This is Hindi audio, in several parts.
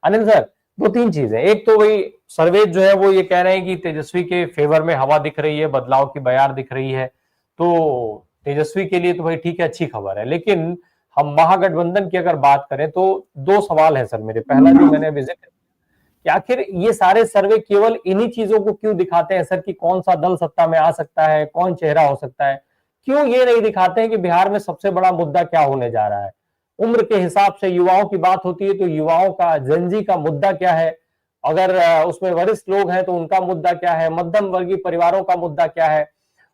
अनिल सर, दो तीन चीजें, एक तो वही सर्वे जो है वो ये कह रहे हैं कि तेजस्वी के फेवर में हवा दिख रही है, बदलाव की बयार दिख रही है, तो तेजस्वी के लिए तो भाई ठीक है, अच्छी खबर है। लेकिन हम महागठबंधन की अगर बात करें तो दो सवाल है सर मेरे। पहला जो मैंने अभी जिक्र कि आखिर ये सारे सर्वे केवल इन्हीं चीजों को क्यों दिखाते हैं सर कि कौन सा दल सत्ता में आ सकता है, कौन चेहरा हो सकता है, क्यों ये नहीं दिखाते हैं कि बिहार में सबसे बड़ा मुद्दा क्या होने जा रहा है। उम्र के हिसाब से युवाओं की बात होती है तो युवाओं का, जनजी का मुद्दा क्या है, अगर उसमें वरिष्ठ लोग हैं तो उनका मुद्दा क्या है, मध्यम वर्गीय परिवारों का मुद्दा क्या है।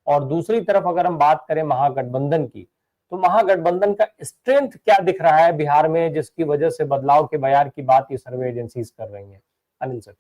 और दूसरी तरफ अगर हम बात करें महागठबंधन की, तो महागठबंधन का स्ट्रेंथ क्या दिख रहा है बिहार में, जिसकी वजह से बदलाव के बयार की बात ये सर्वे एजेंसीज कर रही हैं। अनिल सर।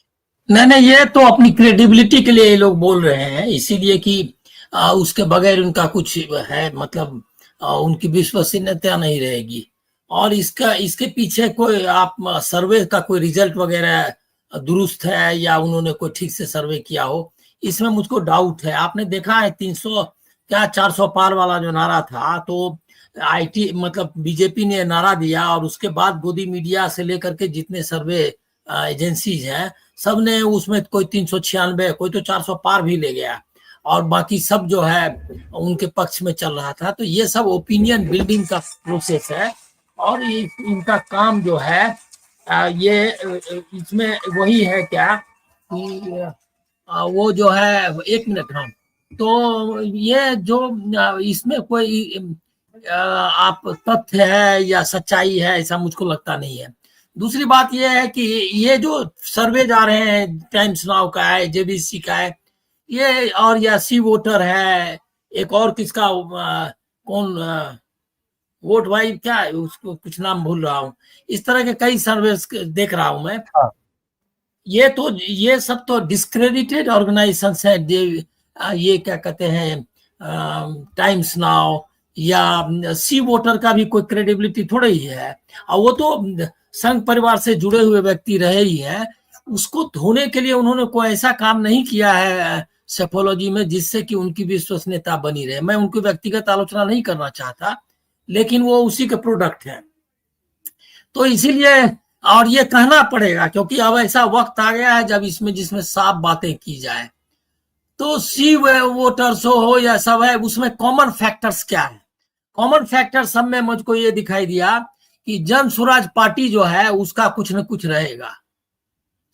नहीं नहीं, ये तो अपनी क्रेडिबिलिटी के लिए ये लोग बोल रहे हैं, इसीलिए कि उसके बगैर उनका कुछ है, मतलब उनकी विश्वसनीयता नहीं रहेगी। और इसका इसके पीछे कोई आप सर्वे का कोई रिजल्ट वगैरह दुरुस्त है या उन्होंने कोई ठीक से सर्वे किया हो, इसमें मुझको डाउट है। आपने देखा है 300 क्या 400 पार वाला जो नारा था, तो आईटी मतलब बीजेपी ने नारा दिया और उसके बाद गोदी मीडिया से लेकर के जितने सर्वे एजेंसीज हैं सबने उसमें कोई 396, कोई तो 400 पार भी ले गया, और बाकी सब जो है उनके पक्ष में चल रहा था। तो ये सब ओपिनियन बिल्डिंग का प्रोसेस है, और इनका काम जो है ये इसमें वही है क्या कि वो जो है, एक मिनट, हाँ, तो ये जो इसमें कोई आप तथ्य है या सच्चाई है ऐसा मुझको लगता नहीं है। दूसरी बात यह है कि ये जो सर्वे जा रहे हैं, टाइम्स नाउ का है, जेबीसी का है, ये और या सी वोटर है, एक और किसका कौन वोट भाई क्या है उसको, कुछ नाम भूल रहा हूँ। इस तरह के कई सर्वे देख रहा हूं मैं। हाँ। ये सब तो डिस्क्रेडिटेड ऑर्गेनाइजेशन है। ये क्या कहते हैं, टाइम्स नाउ या सी वोटर का भी कोई क्रेडिबिलिटी थोड़ा ही है। और वो तो संघ परिवार से जुड़े हुए व्यक्ति रहे ही हैं, उसको धोने के लिए उन्होंने कोई ऐसा काम नहीं किया है सेफोलॉजी में जिससे कि उनकी विश्वसनीयता बनी रहे। मैं उनकी व्यक्तिगत आलोचना नहीं करना चाहता, लेकिन वो उसी के प्रोडक्ट हैं। तो इसीलिए, और ये कहना पड़ेगा क्योंकि अब ऐसा वक्त आ गया है जब इसमें जिसमें साफ बातें की जाए। तो सी वोटर्स हो या सब है, उसमें कॉमन फैक्टर्स क्या है? कॉमन फैक्टर सब में मुझको ये दिखाई दिया कि जन स्वराज पार्टी जो है उसका कुछ न कुछ रहेगा।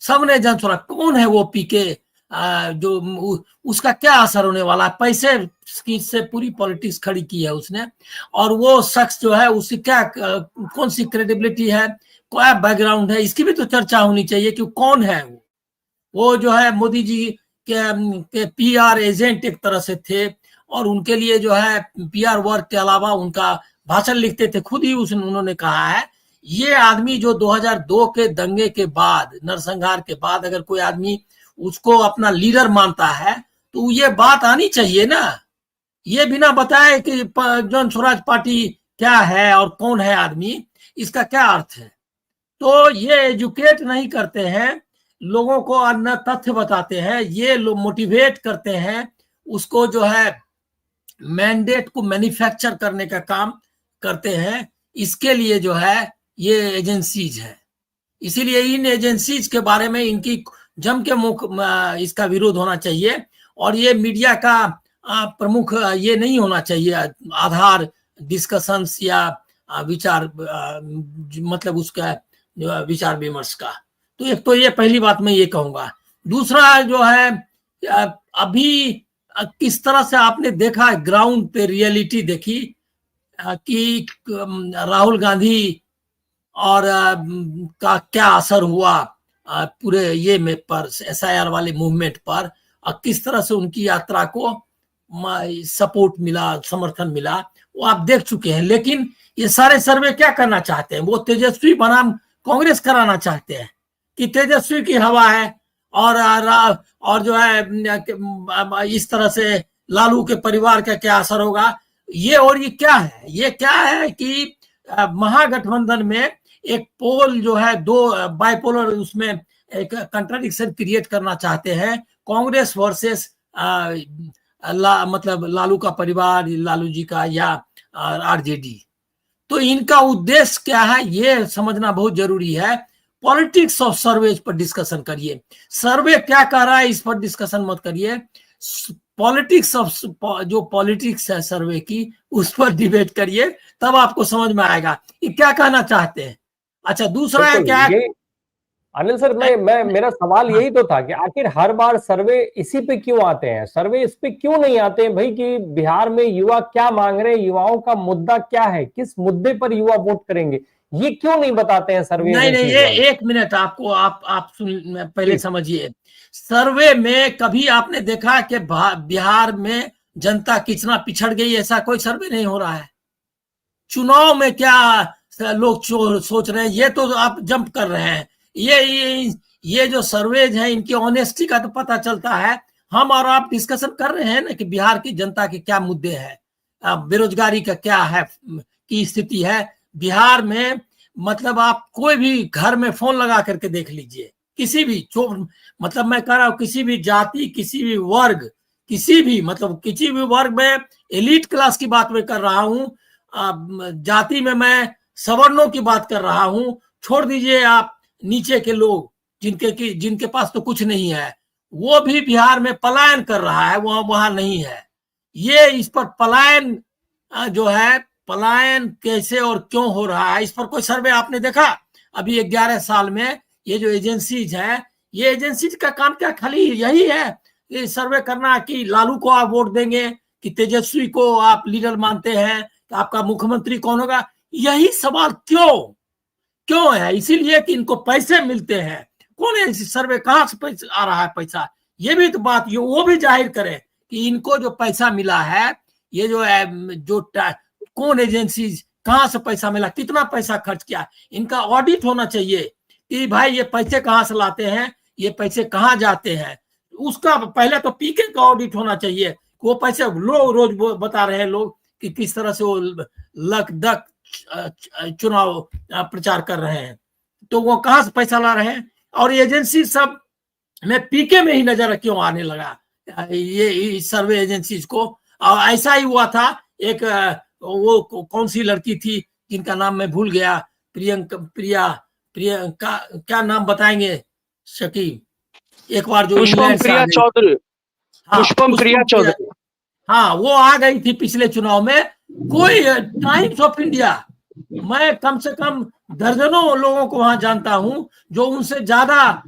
सबने जन स्वराज, कौन है वो पीके, जो उसका क्या असर होने वाला है? पैसे की से पूरी पॉलिटिक्स खड़ी की है उसने, और वो शख्स जो है उसकी क्या कौन सी क्रेडिबिलिटी है, क्या बैकग्राउंड है, इसकी भी तो चर्चा होनी चाहिए कि कौन है वो जो है मोदी जी के पीआर एजेंट एक तरह से थे, और उनके लिए जो है पीआर वर्क के अलावा उनका भाषण लिखते थे। खुद ही उन्होंने कहा है, ये आदमी जो 2002 के दंगे के बाद, नरसंहार के बाद, अगर कोई आदमी उसको अपना लीडर मानता है तो ये बात आनी चाहिए ना। ये बिना बताए कि जन स्वराज पार्टी क्या है और कौन है आदमी, इसका क्या अर्थ है? तो ये एजुकेट नहीं करते हैं लोगों को, और न तथ्य बताते हैं। ये लोग मोटिवेट करते हैं उसको, जो है मैंडेट को मैन्युफैक्चर करने का काम करते हैं। इसके लिए जो है ये एजेंसीज है। इसीलिए इन एजेंसीज के बारे में इनकी जम के मुख इसका विरोध होना चाहिए। और ये मीडिया का प्रमुख ये नहीं होना चाहिए आधार डिस्कशंस या विचार, मतलब उसका विचार विमर्श का। तो एक तो ये पहली बात मैं ये कहूंगा। दूसरा जो है, अभी किस तरह से आपने देखा ग्राउंड पे रियलिटी देखी कि राहुल गांधी और का क्या असर हुआ पूरे ये में पर, एसआईआर वाले मूवमेंट पर, और किस तरह से उनकी यात्रा को सपोर्ट मिला, समर्थन मिला, वो आप देख चुके हैं। लेकिन ये सारे सर्वे क्या करना चाहते हैं? वो तेजस्वी बनाम कांग्रेस कराना चाहते हैं कि तेजस्वी की हवा है, और जो है इस तरह से लालू के परिवार का क्या असर होगा ये। और ये क्या है? ये क्या है कि महागठबंधन में एक पोल जो है, दो बाइपोलर, उसमें एक कंट्राडिक्शन क्रिएट करना चाहते हैं, कांग्रेस वर्सेस मतलब लालू का परिवार, लालू जी का, या आरजेडी। तो इनका उद्देश्य क्या है ये समझना बहुत जरूरी है। पॉलिटिक्स ऑफ सर्वे पर डिस्कशन करिए। सर्वे क्या कर रहा है इस पर डिस्कशन मत करिए। पॉलिटिक्स ऑफ जो पॉलिटिक्स है सर्वे की उस पर डिबेट करिए, तब आपको समझ में आएगा ये क्या कहना चाहते हैं। अच्छा, दूसरा है क्या, अनिल सर, मैं मेरा सवाल यही तो था कि आखिर हर बार सर्वे इसी पे क्यों आते हैं, सर्वे इस पे क्यों नहीं आते हैं भाई कि बिहार में युवा क्या मांग रहे हैं, युवाओं का मुद्दा क्या है, किस मुद्दे पर युवा वोट करेंगे, ये क्यों नहीं बताते हैं सर्वे? नहीं, ये एक मिनट आपको आप सुन, पहले समझिए। सर्वे में कभी आपने देखा कि बिहार में जनता कितना पिछड़ गई? ऐसा कोई सर्वे नहीं हो रहा है। चुनाव में क्या लोग सोच रहे हैं, ये तो आप जंप कर रहे हैं। ये जो सर्वेज हैं इनकी ऑनेस्टी का तो पता चलता है। हम और आप डिस्कशन कर रहे हैं ना कि बिहार की जनता के क्या मुद्दे हैं, बेरोजगारी का क्या है की स्थिति है बिहार में। मतलब आप कोई भी घर में फोन लगा करके देख लीजिए, किसी भी मतलब मैं कह रहा हूं किसी भी जाति, किसी भी वर्ग, किसी भी वर्ग में एलीट क्लास की बात मैं कर रहा हूं, जाति में मैं सवर्णों की बात कर रहा हूं। छोड़ दीजिए आप नीचे के लोग जिनके पास तो कुछ नहीं है, वो भी बिहार में पलायन कर रहा है, वहां नहीं है। ये इस पर पलायन जो है, पलायन कैसे और क्यों हो रहा है, इस पर कोई सर्वे आपने देखा? अभी 11 साल में ये जो एजेंसीज है, ये एजेंसीज का काम क्या खाली यही है ये सर्वे करना कि लालू को आप वोट देंगे, कि तेजस्वी को आप लीडर मानते हैं, कि आपका मुख्यमंत्री कौन होगा? यही सवाल क्यों है? इसीलिए कि इनको पैसे मिलते हैं। कौन है इस सर्वे, कहां से पैसा आ रहा है पैसा? ये भी तो बात वो भी जाहिर करे कि इनको जो पैसा मिला है, ये जो कौन एजेंसी कहां से पैसा मिला, कितना पैसा खर्च किया, इनका ऑडिट होना चाहिए कि भाई ये पैसे कहां से लाते हैं, ये पैसे कहां जाते हैं। उसका पहले तो पीके का ऑडिट होना चाहिए। वो पैसे रोज बता रहे हैं लोग कि किस तरह से वो लक डक चुनाव प्रचार कर रहे हैं, तो वो कहां से पैसा ला रहे हैं। और एजेंसी सब में पीके में ही नजर क्यों आने लगा ये सर्वे एजेंसीज को? और ऐसा ही हुआ था, एक वो कौन सी लड़की थी जिनका नाम मैं भूल गया, प्रियंका क्या नाम बताएंगे शकीब? एक बार जो पुष्पम प्रिया चौधरी, पुष्पम प्रिया चौधरी, हाँ, वो आ गई थी पिछले चुनाव में। कोई टाइम्स ऑफ इंडिया, मैं कम से कम दर्जनों लोगों को वहां जानता हूं जो उनसे ज्यादा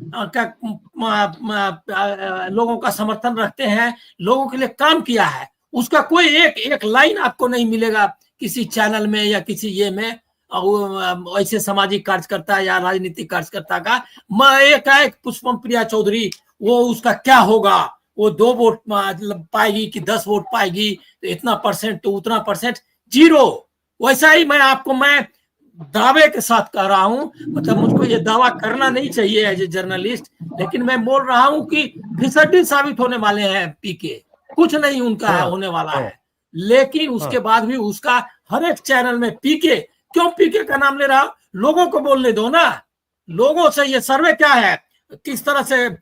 लोगों का समर्थन रखते हैं, लोगों के लिए काम किया है। उसका कोई एक लाइन आपको नहीं मिलेगा किसी चैनल में या किसी ये में ऐसे सामाजिक कार्यकर्ता या राजनीतिक कार्यकर्ता का। मैं एक पुष्पम प्रिया चौधरी, वो उसका क्या होगा, वो 2 वोट पाएगी कि 10 वोट पाएगी, तो इतना परसेंट तो उतना परसेंट, जीरो। वैसा ही मैं दावे के साथ कह रहा हूं, मतलब मुझको ये दावा करना नहीं चाहिए एज ए जर्नलिस्ट, लेकिन मैं बोल रहा हूं कि फिसड्डी साबित होने वाले हैं पीके, कुछ नहीं उनका होने वाला है। लेकिन उसके बाद भी उसका हर एक चैनल में पीके, क्यों पीके का नाम ले रहा? लोगों को बोलने दो ना, लोगों से ये सर्वे क्या है, किस तरह से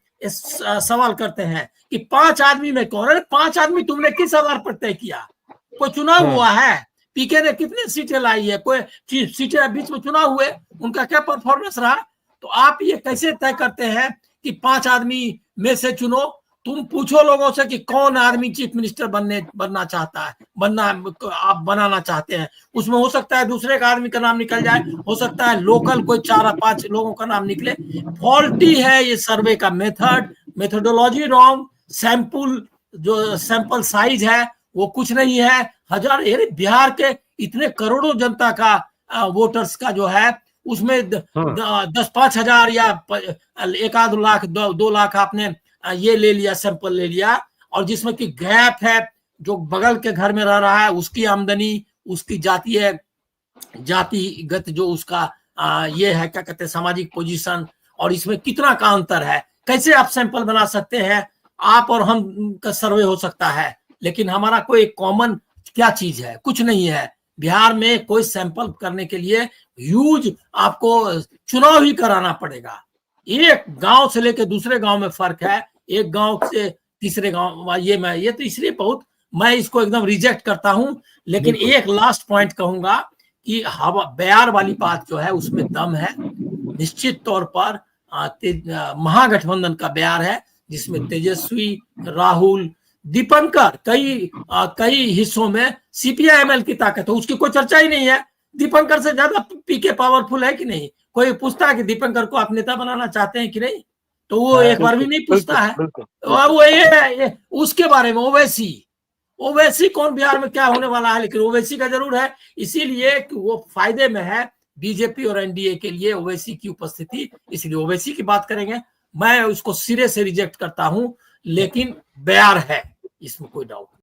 सवाल करते हैं कि 5 आदमी में कौन? अरे 5 आदमी तुमने किस आधार पर तय किया? कोई चुनाव हुआ है? पीके ने कितनी सीटें लाई है? कोई सीटें बीच में चुनाव हुए, उनका क्या परफॉर्मेंस रहा? तो आप ये कैसे तय करते हैं कि 5 आदमी में से चुनो? तुम पूछो लोगों से कि कौन आदमी चीफ मिनिस्टर बनना चाहता है, आप बनाना चाहते हैं। उसमें हो सकता है दूसरे का आदमी का नाम निकल जाए, हो सकता है लोकल कोई 4-5 लोगों का नाम निकले। फॉल्टी है ये सर्वे का मेथोडोलॉजी रॉन्ग, जो सैंपल साइज है वो कुछ नहीं है। बिहार के इतने करोड़ों जनता का वोटर्स का जो है, उसमें 10-5 हजार या 1-2 लाख 2 लाख आपने ये ले लिया, सैंपल ले लिया, और जिसमें कि गैप है, जो बगल के घर में रह रहा है उसकी आमदनी, उसकी जातिगत जो उसका ये है, क्या कहते हैं, सामाजिक पोजीशन, और इसमें कितना का अंतर है। कैसे आप सैंपल बना सकते हैं? आप और हम का सर्वे हो सकता है, लेकिन हमारा कोई कॉमन क्या चीज है? कुछ नहीं है। बिहार में कोई सैंपल करने के लिए ह्यूज आपको चुनाव ही कराना पड़ेगा। एक गांव से लेकर दूसरे गांव में फर्क है, एक गांव से तीसरे गांव। ये तो इसलिए मैं इसको एकदम रिजेक्ट करता हूं। लेकिन एक लास्ट पॉइंट कहूंगा कि बयार वाली बात जो है उसमें दम है। निश्चित तौर पर महागठबंधन का बयार है, जिसमें तेजस्वी, राहुल, दीपंकर कई हिस्सों में सीपीआईएमएल की ताकत है, उसकी कोई चर्चा ही नहीं है। दीपंकर से ज्यादा पीके पावरफुल है कि नहीं? कोई पूछता है कि दीपंकर को आप नेता बनाना चाहते हैं कि नहीं? तो वो एक बार भी नहीं पूछता है। वो ये उसके बारे में ओवैसी कौन बिहार में क्या होने वाला है, लेकिन ओवैसी का जरूर है। इसीलिए कि वो फायदे में है बीजेपी और एनडीए के लिए ओवैसी की उपस्थिति, इसलिए ओवैसी की बात करेंगे। मैं उसको सिरे से रिजेक्ट करता हूं, लेकिन बयार है, इसमें कोई डाउट नहीं।